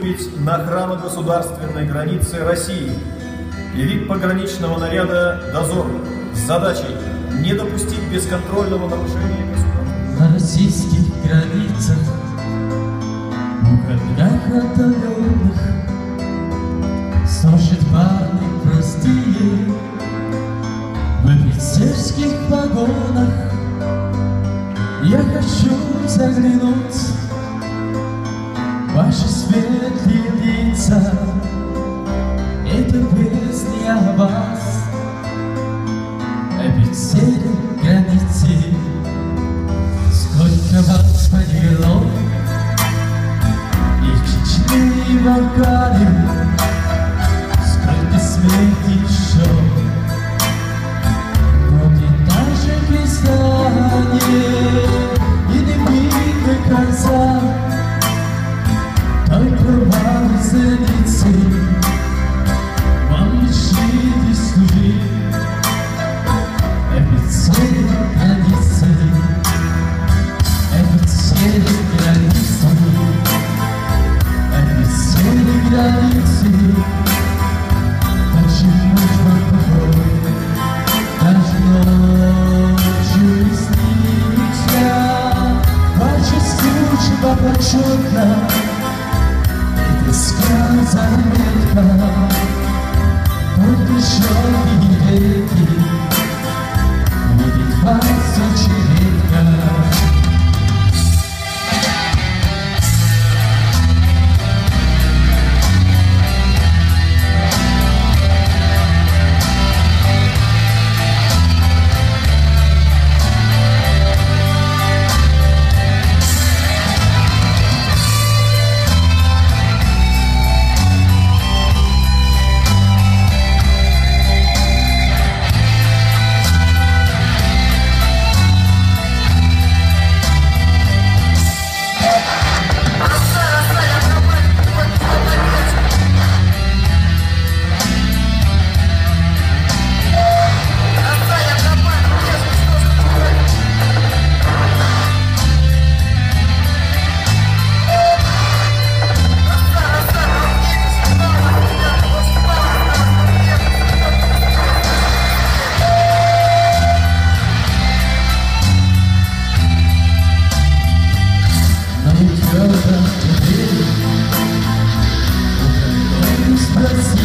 на охрану государственной границы России и вид пограничного наряда «Дозор» с задачей не допустить бесконтрольного нарушения государства. На российских границах, в уголках отдаленных, служат парни простые в офицерских погонах. Я хочу заглянуть в ваши светлые лица. Это песня о вас, офицеры границы. Сколько вас полегло и в Чечне, и в Афгане, сколько смерти еще, но не даже признание и не бить до конца. Только вам ценится, вам решили служить офицеры границы, офицеры границы, офицеры границы. Даже ночь покой, даже ночью снится ваша служба почетна. Заметка, только шоки реки видит вас очень редко. Спроси